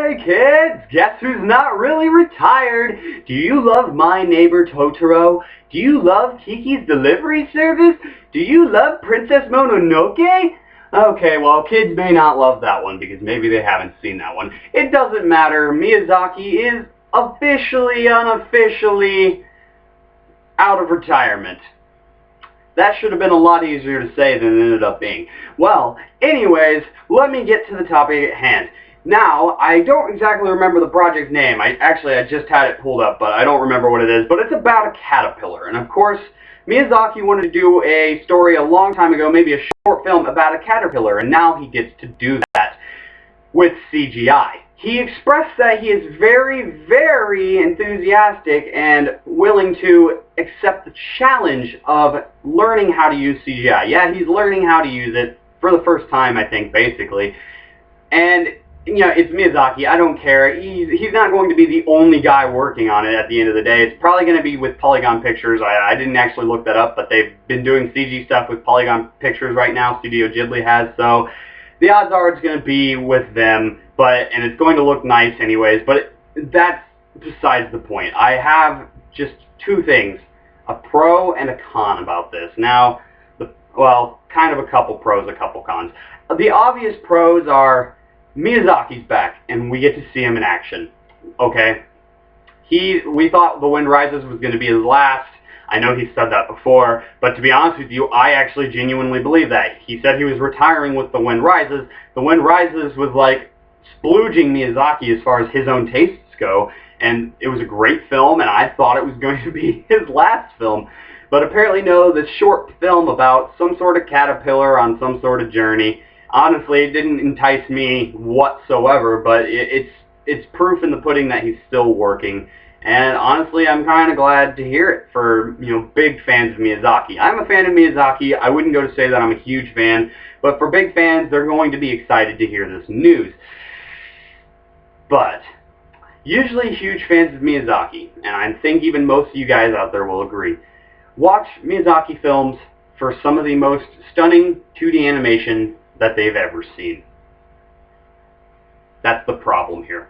Hey kids, guess who's not really retired? Do you love My Neighbor Totoro? Do you love Kiki's Delivery Service? Do you love Princess Mononoke? Okay, well, kids may not love that one because maybe they haven't seen that one. It doesn't matter. Miyazaki is officially, unofficially out of retirement. That should have been a lot easier to say than it ended up being. Well, anyways, let me get to the topic at hand. Now, I don't exactly remember the project's name. I just had it pulled up, but I don't remember what it is. But it's about a caterpillar. And of course, Miyazaki wanted to do a story a long time ago, maybe a short film about a caterpillar, and now he gets to do that with CGI. He expressed that he is very, very enthusiastic and willing to accept the challenge of learning how to use CGI. Yeah, he's learning how to use it for the first time, I think, basically. And, you know, it's Miyazaki. I don't care. He's not going to be the only guy working on it at the end of the day. It's probably going to be with Polygon Pictures. I didn't actually look that up, but they've been doing CG stuff with Polygon Pictures right now. Studio Ghibli has, so the odds are it's going to be with them, and it's going to look nice anyways, but that's besides the point. I have just two things, a pro and a con about this. Now, well, kind of a couple pros, a couple cons. The obvious pros are Miyazaki's back, and we get to see him in action, okay? We thought The Wind Rises was going to be his last. I know he said that before, but to be honest with you, I actually genuinely believe that. He said he was retiring with The Wind Rises. The Wind Rises was like splooging Miyazaki as far as his own tastes go, and it was a great film, and I thought it was going to be his last film. But apparently no, this short film about some sort of caterpillar on some sort of journey, honestly, it didn't entice me whatsoever, but it's proof in the pudding that he's still working. And honestly, I'm kind of glad to hear it for, you know, big fans of Miyazaki. I'm a fan of Miyazaki. I wouldn't go to say that I'm a huge fan, but for big fans, they're going to be excited to hear this news. But usually huge fans of Miyazaki, and I think even most of you guys out there will agree, watch Miyazaki films for some of the most stunning 2D animation that they've ever seen. That's the problem here.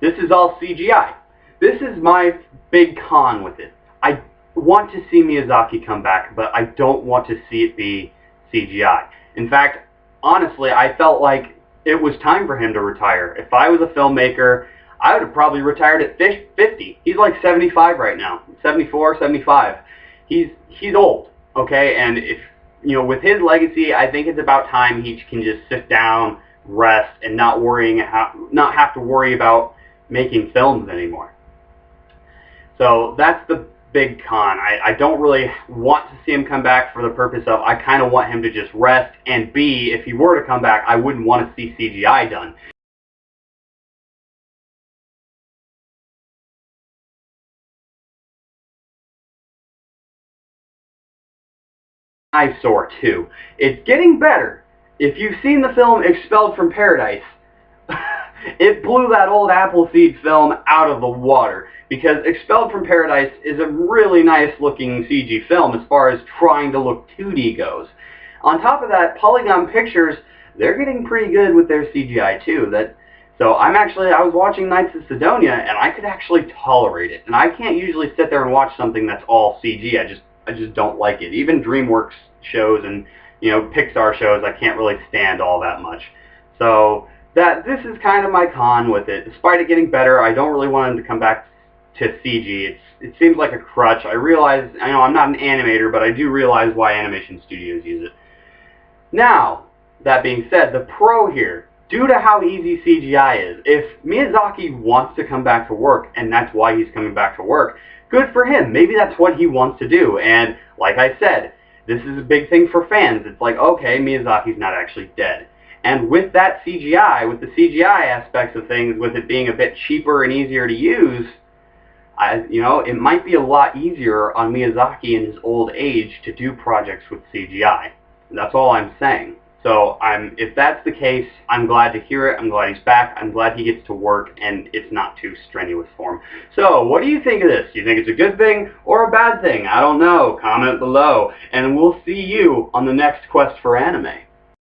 This is all CGI. This is my big con with it. I want to see Miyazaki come back, but I don't want to see it be CGI. In fact, honestly, I felt like it was time for him to retire. If I was a filmmaker, I would have probably retired at 50. He's like 75 right now. 74, 75. He's old, okay? And if, you know, with his legacy, I think it's about time he can just sit down, rest, and not have to worry about making films anymore. So that's the big con. I don't really want to see him come back for the purpose of, I kind of want him to just rest, and B, if he were to come back, I wouldn't want to see CGI done. Eyesore too. It's getting better. If you've seen the film Expelled from Paradise, it blew that old Appleseed film out of the water, because Expelled from Paradise is a really nice looking CG film as far as trying to look 2D goes. On top of that, Polygon Pictures, they're getting pretty good with their CGI too. So I was watching Knights of Sidonia, and I could actually tolerate it. And I can't usually sit there and watch something that's all CG. I just don't like it. Even DreamWorks shows and, you know, Pixar shows, I can't really stand all that much. So this is kind of my con with it. Despite it getting better, I don't really want him to come back to CG. It seems like a crutch. I know I'm not an animator, but I do realize why animation studios use it. Now, that being said, the pro here, due to how easy CGI is, if Miyazaki wants to come back to work, and that's why he's coming back to work, good for him. Maybe that's what he wants to do. And like I said, this is a big thing for fans. It's like, okay, Miyazaki's not actually dead. And with that CGI, with the CGI aspects of things, with it being a bit cheaper and easier to use, you know, it might be a lot easier on Miyazaki in his old age to do projects with CGI. That's all I'm saying. So if that's the case, I'm glad to hear it. I'm glad he's back. I'm glad he gets to work, and it's not too strenuous for him. So what do you think of this? Do you think it's a good thing or a bad thing? I don't know. Comment below, and we'll see you on the next Quest for Anime.